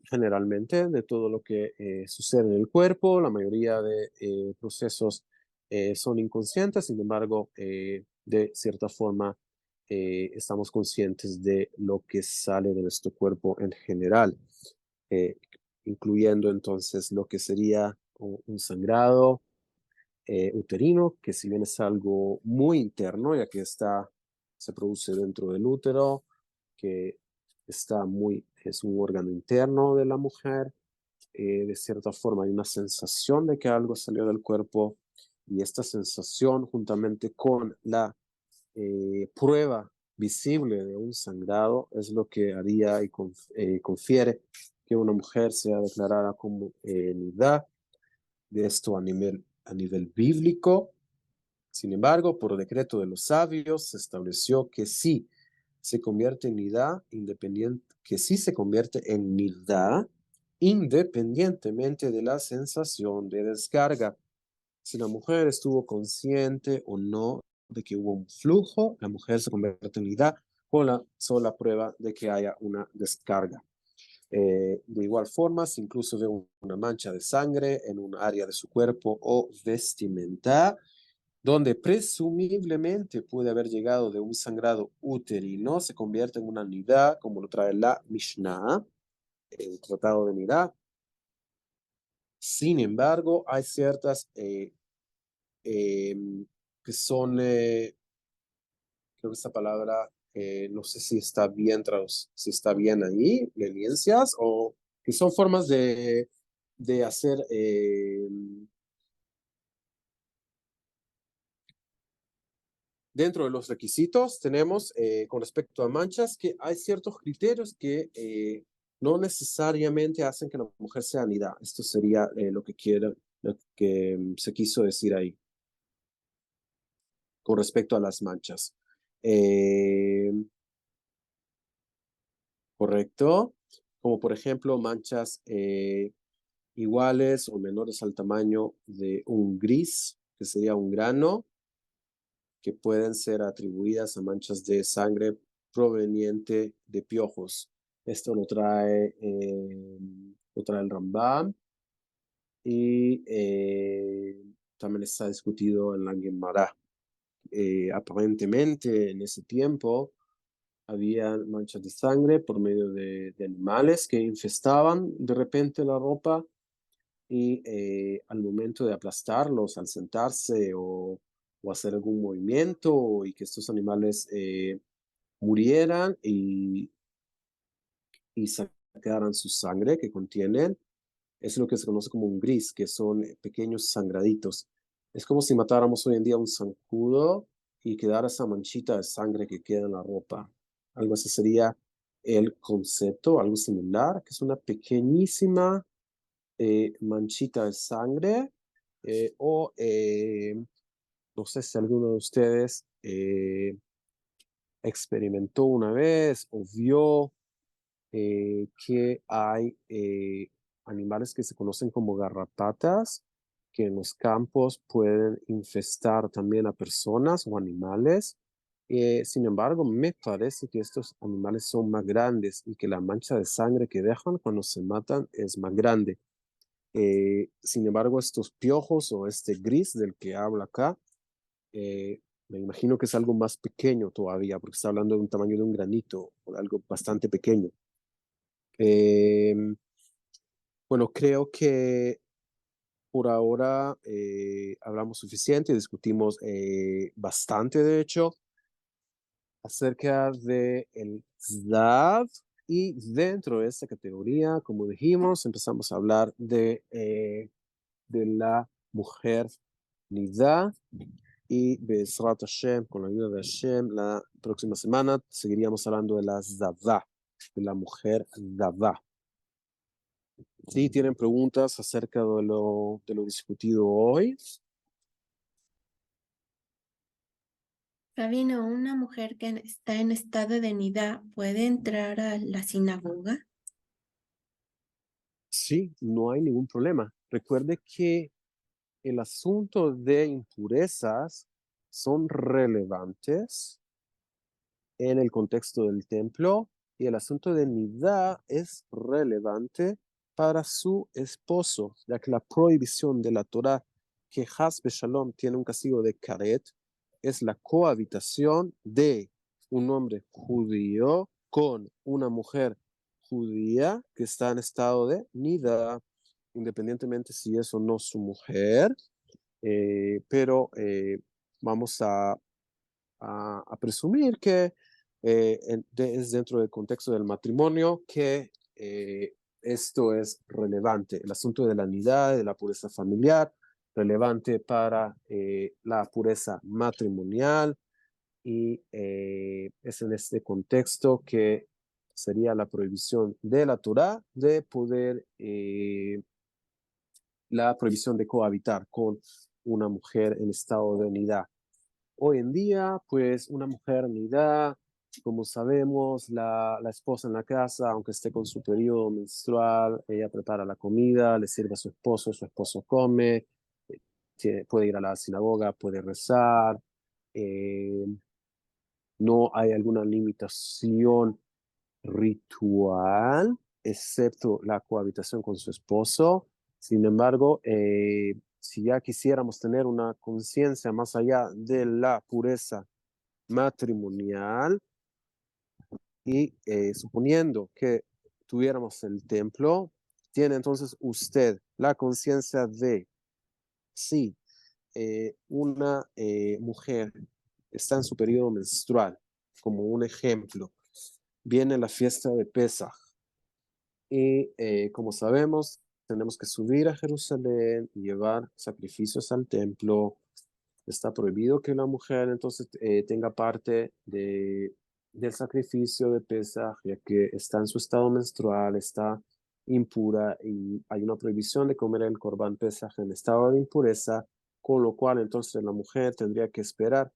generalmente de todo lo que sucede en el cuerpo. La mayoría de procesos son inconscientes, sin embargo, de cierta forma, estamos conscientes de lo que sale de nuestro cuerpo en general, eh, incluyendo entonces lo que sería un sangrado uterino, que si bien es algo muy interno, ya que se produce dentro del útero, que es un órgano interno de la mujer, de cierta forma hay una sensación de que algo salió del cuerpo, y esta sensación juntamente con la prueba visible de un sangrado es lo que haría y confiere que una mujer sea declarada como nidá. De esto a nivel bíblico. Sin embargo, por decreto de los sabios se estableció que sí se convierte en nidá independientemente de la sensación de descarga. Si la mujer estuvo consciente o no de que hubo un flujo, la mujer se convierte en nidá con la sola prueba de que haya una descarga. De igual forma, si incluso ve una mancha de sangre en un área de su cuerpo o vestimenta, donde presumiblemente puede haber llegado de un sangrado uterino, se convierte en una nidá, como lo trae la Mishnah, el tratado de nidá. Sin embargo, hay ciertas que son, creo que esta palabra, no sé si está bien si está bien ahí, leniencias, o que son formas de hacer dentro de los requisitos. Tenemos con respecto a manchas que hay ciertos criterios que no necesariamente hacen que la mujer sea nidá. Esto sería lo que se quiso decir ahí con respecto a las manchas. Eh, Correcto. Como por ejemplo manchas iguales o menores al tamaño de un gris, que sería un grano, que pueden ser atribuidas a manchas de sangre proveniente de piojos. Esto lo trae el Rambam, y también está discutido en la Gemara. Aparentemente en ese tiempo había manchas de sangre por medio de animales que infestaban de repente la ropa, y al momento de aplastarlos, al sentarse o hacer algún movimiento, y que estos animales murieran y sacaran su sangre que contienen, Es lo que se conoce como un gris, que son pequeños sangraditos. Es como si matáramos hoy en día un zancudo y quedara esa manchita de sangre que queda en la ropa. Algo así sería el concepto, algo similar, que es una pequeñísima manchita de sangre o no sé si alguno de ustedes experimentó una vez o vio que hay animales que se conocen como garrapatas, que en los campos pueden infestar también a personas o animales. Sin embargo, me parece que estos animales son más grandes y que la mancha de sangre que dejan cuando se matan es más grande. Sin embargo, estos piojos o este gris del que habla acá, me imagino que es algo más pequeño todavía, porque está hablando de un tamaño de un granito o de algo bastante pequeño. Em, bueno, creo que por ahora hablamos suficiente, discutimos bastante, de hecho, acerca de el ZDAV y dentro de esta categoría, como dijimos, empezamos a hablar de la mujer Nida y Bezrat Hashem, con la ayuda de Hashem, la próxima semana seguiríamos hablando de la Zava, de la mujer Zava. Si tienen preguntas acerca de lo discutido hoy. Sabino, una mujer que está en estado de nidá puede entrar a la sinagoga. Sí, no hay ningún problema. Recuerde que el asunto de impurezas son relevantes en el contexto del templo y el asunto de nidá es relevante para su esposo, ya que la prohibición de la Torá que Hasbe Shalom tiene un castigo de karet es la cohabitación de un hombre judío con una mujer judía que está en estado de nidá, independientemente si es o no su mujer, pero vamos a presumir que es dentro del contexto del matrimonio que esto es relevante. El asunto de la unidad, de la pureza familiar, relevante para la pureza matrimonial y es en este contexto que sería la prohibición de la Torá de poder, la prohibición de cohabitar con una mujer en estado de unidad. Hoy en día, pues una mujer nidá, como sabemos, la esposa en la casa, aunque esté con su periodo menstrual, ella prepara la comida, le sirve a su esposo come, puede ir a la sinagoga, puede rezar, eh, no hay alguna limitación ritual, excepto la cohabitación con su esposo. Sin embargo, si ya quisiéramos tener una conciencia más allá de la pureza matrimonial y suponiendo que tuviéramos el templo, tiene entonces usted la conciencia de si una mujer está en su periodo menstrual, como un ejemplo, viene la fiesta de Pesaj y como sabemos, tenemos que subir a Jerusalén y llevar sacrificios al templo. Está prohibido que la mujer entonces tenga parte del sacrificio de Pesaj, ya que está en su estado menstrual, está impura y hay una prohibición de comer el Corban Pesaj en estado de impureza, con lo cual entonces la mujer tendría que esperar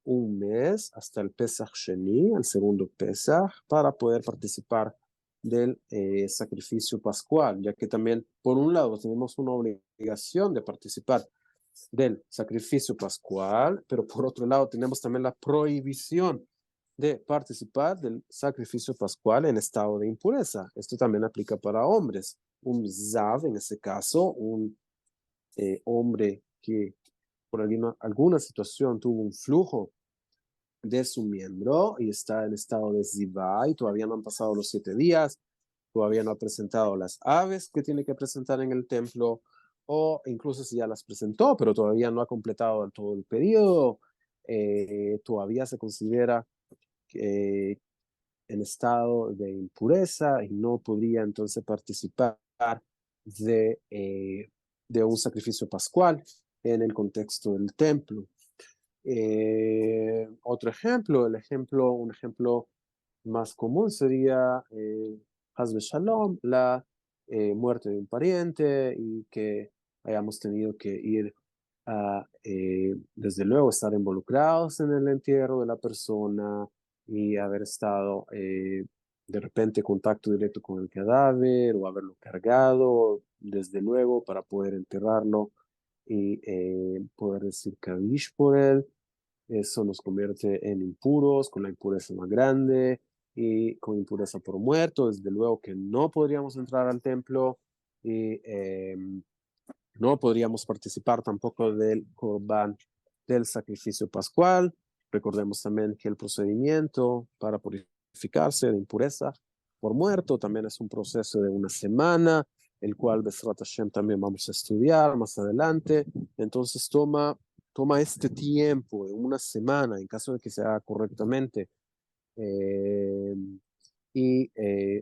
un mes hasta el Pesach Sheni, el segundo Pesach, para poder participar del sacrificio pascual, ya que también, por un lado, tenemos una obligación de participar del sacrificio pascual, pero por otro lado tenemos también la prohibición de participar del sacrificio pascual en estado de impureza. Esto también aplica para hombres. Un zav, en ese caso, un hombre que por alguna situación tuvo un flujo de su miembro y está en estado de zivá y todavía no han pasado los 7 días, todavía no ha presentado las aves que tiene que presentar en el templo, o incluso si ya las presentó, pero todavía no ha completado todo el periodo, todavía se considera en estado de impureza y no podría entonces participar de un sacrificio pascual en el contexto del templo. Otro ejemplo, un ejemplo más común sería Haz Shalom, la muerte de un pariente y que hayamos tenido que ir a, desde luego, estar involucrados en el entierro de la persona y haber estado de repente en contacto directo con el cadáver o haberlo cargado, desde luego, para poder enterrarlo y poder decir Kadish por él. Eso nos convierte en impuros, con la impureza más grande y con impureza por muerto. Desde luego que no podríamos entrar al templo y no podríamos participar tampoco del Corban, del sacrificio pascual. Recordemos también que el procedimiento para purificarse de impureza por muerto también es un proceso de una semana, el cual Besrat Hashem también vamos a estudiar más adelante. Entonces toma este tiempo de una semana en caso de que se haga correctamente. Eh,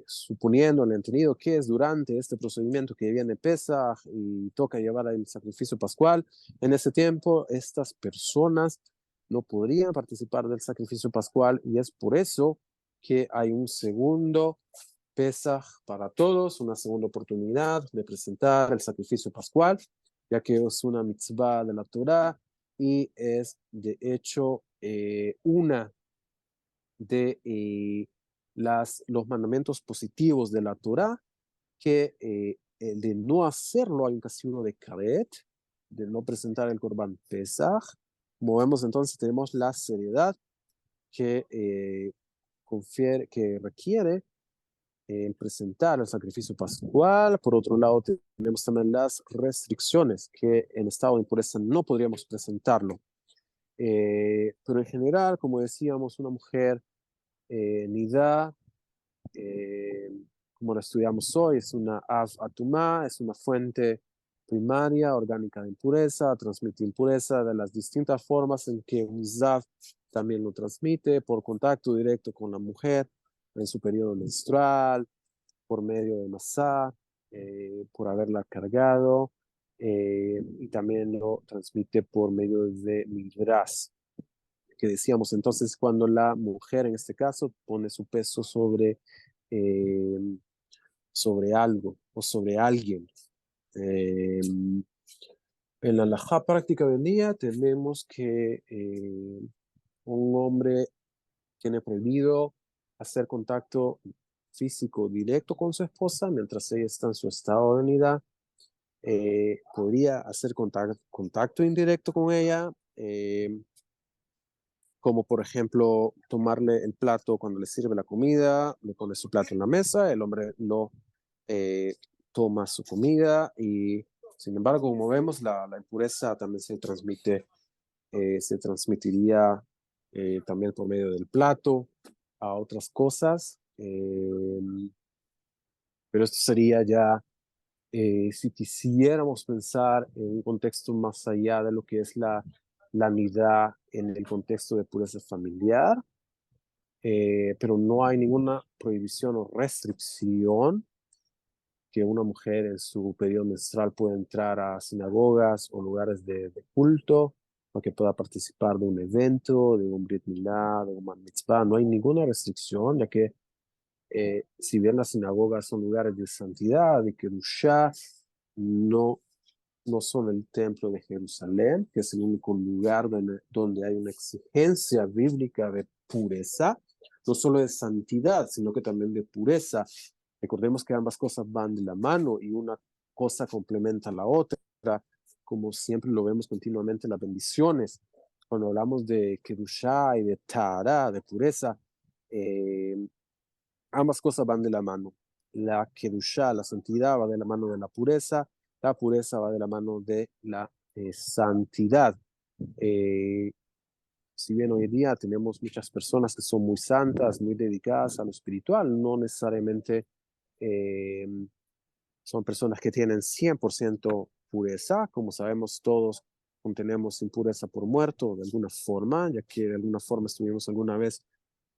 Suponiendo el entendido que es durante este procedimiento que viene Pesaj y toca llevar el sacrificio pascual, en ese tiempo estas personas no podrían participar del sacrificio pascual y es por eso que hay un segundo Pesaj para todos, una segunda oportunidad de presentar el sacrificio pascual, ya que es una mitzvah de la Torah y es de hecho una de los mandamientos positivos de la Torah, que el de no hacerlo hay un castigo de karet, de no presentar el Corban Pesach. Como vemos, entonces tenemos la seriedad que, que requiere el presentar el sacrificio pascual. Por otro lado, tenemos también las restricciones, que en estado de impureza no podríamos presentarlo. Pero en general, como decíamos, una mujer Nidá, como la estudiamos hoy, es una Av Atumá, es una fuente primaria, orgánica de impureza, transmite impureza de las distintas formas en que un Zav también lo transmite, por contacto directo con la mujer en su periodo menstrual, por medio de masá, por haberla cargado, y también lo transmite por medio de midras, que decíamos entonces cuando la mujer en este caso pone su peso eh, sobre algo o sobre alguien. En la halajá práctica del día tenemos que un hombre tiene prohibido hacer contacto físico directo con su esposa mientras ella está en su estado de nidá. Podría hacer contacto indirecto con ella, como por ejemplo tomarle el plato cuando le sirve la comida, le pone su plato en la mesa, el hombre no toma su comida y sin embargo, como vemos, la impureza también se transmitiría también por medio del plato a otras cosas, pero esto sería ya si quisiéramos pensar en un contexto más allá de lo que es la nidá en el contexto de pureza familiar, pero no hay ninguna prohibición o restricción que una mujer en su periodo menstrual pueda entrar a sinagogas o lugares de culto o que pueda participar de un evento, de un Brit Milá, de un Bar Mitzvah. No hay ninguna restricción, ya que si bien las sinagogas son lugares de santidad y que Kedushá, no, no son el templo de Jerusalén, que es el único lugar donde hay una exigencia bíblica de pureza, no solo de santidad, sino que también de pureza. Recordemos que ambas cosas van de la mano y una cosa complementa a la otra, como siempre lo vemos continuamente en las bendiciones. Cuando hablamos de Kedushá y de Tahara, de pureza, ambas cosas van de la mano. La Kedushá, la santidad, va de la mano de la pureza va de la mano de la santidad. Si bien hoy en día tenemos muchas personas que son muy santas, muy dedicadas a lo espiritual, no necesariamente eh, son personas que tienen 100% pureza. Como sabemos, todos contenemos impureza por muerto de alguna forma, ya que de alguna forma estuvimos alguna vez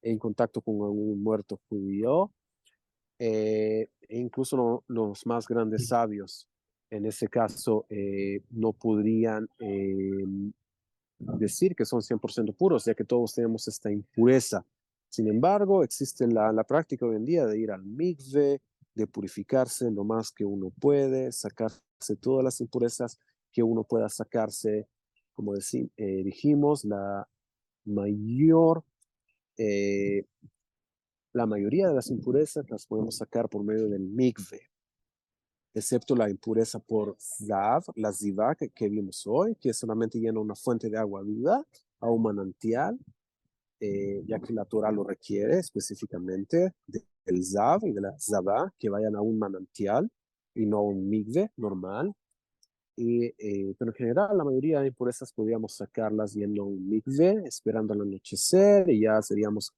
en contacto con algún muerto judío. e incluso los más grandes sabios, en ese caso, no podrían decir que son 100% puros, ya que todos tenemos esta impureza. Sin embargo, existe la práctica hoy en día de ir al mikve, de purificarse lo más que uno puede, sacarse todas las impurezas que uno pueda sacarse. Como dijimos, mayor, la mayoría de las impurezas las podemos sacar por medio del mikve, excepto la impureza por Zav, la Zivá que vimos hoy, que solamente llena una fuente de agua viva a un manantial, ya que la Torah lo requiere específicamente del Zav y de la Zavá, que vayan a un manantial y no a un mikve normal. Pero en general, la mayoría de impurezas podríamos sacarlas yendo a un mikve, esperando al anochecer, y ya seríamos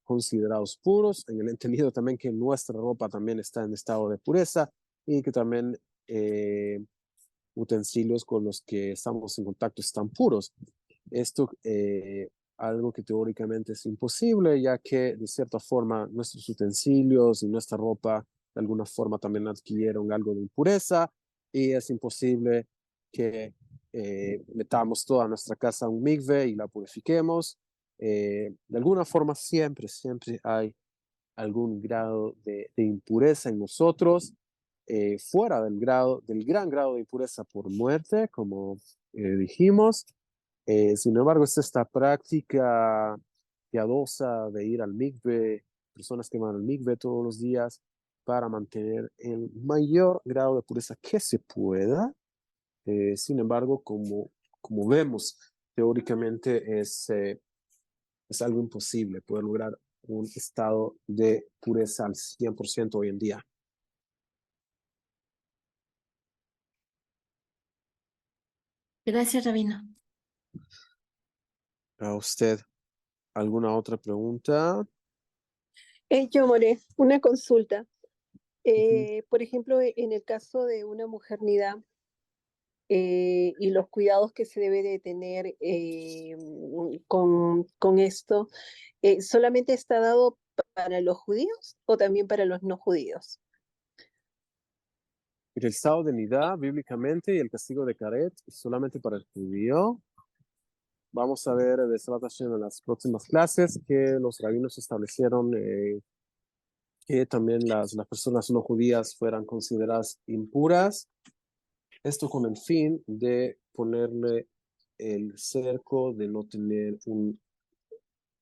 considerados puros, en el entendido también que nuestra ropa también está en estado de pureza y que también utensilios con los que estamos en contacto están puros. Esto algo que teóricamente es imposible, ya que de cierta forma nuestros utensilios y nuestra ropa de alguna forma también adquirieron algo de impureza y es imposible que metamos toda nuestra casa a un mikve y la purifiquemos. De alguna forma siempre hay algún grado de impureza en nosotros, fuera del gran grado de impureza por muerte, como dijimos. Sin embargo, es esta práctica piadosa de ir al mikve, personas que van al mikve todos los días para mantener el mayor grado de pureza que se pueda. Sin embargo, como vemos, teóricamente es algo imposible poder lograr un estado de pureza al 100% hoy en día. Gracias, Rabino. ¿A usted alguna otra pregunta? Yo, More, una consulta. Por ejemplo, en el caso de una mujer nida y los cuidados que se debe de tener con esto, ¿solamente está dado para los judíos o también para los no judíos? El estado de nidá bíblicamente y el castigo de Karet solamente para el judío. Vamos a ver en las próximas clases que los rabinos establecieron que también las personas no judías fueran consideradas impuras. Esto con el fin de ponerle el cerco de no tener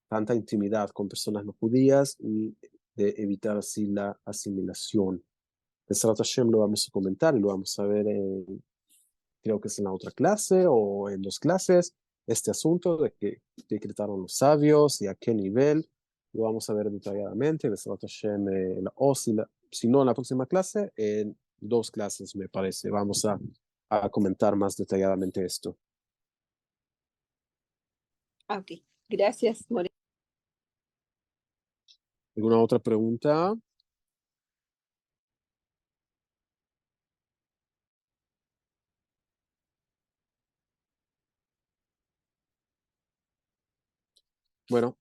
tanta intimidad con personas no judías y de evitar así la asimilación. Besrat Hashem lo vamos a comentar y lo vamos a ver, creo que es en la otra clase o en 2 clases, este asunto de que decretaron los sabios y a qué nivel, lo vamos a ver detalladamente. Besrat Hashem, si no en la próxima clase, en 2 clases me parece. Vamos a comentar más detalladamente esto. Ok, gracias, More. ¿Alguna otra pregunta? Bueno,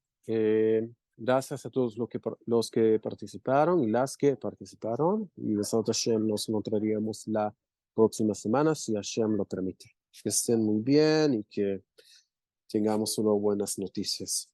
gracias a todos los que participaron y las que participaron. Y Besat Hashem nos encontraríamos la próxima semana, si Hashem lo permite. Que estén muy bien y que tengamos solo buenas noticias.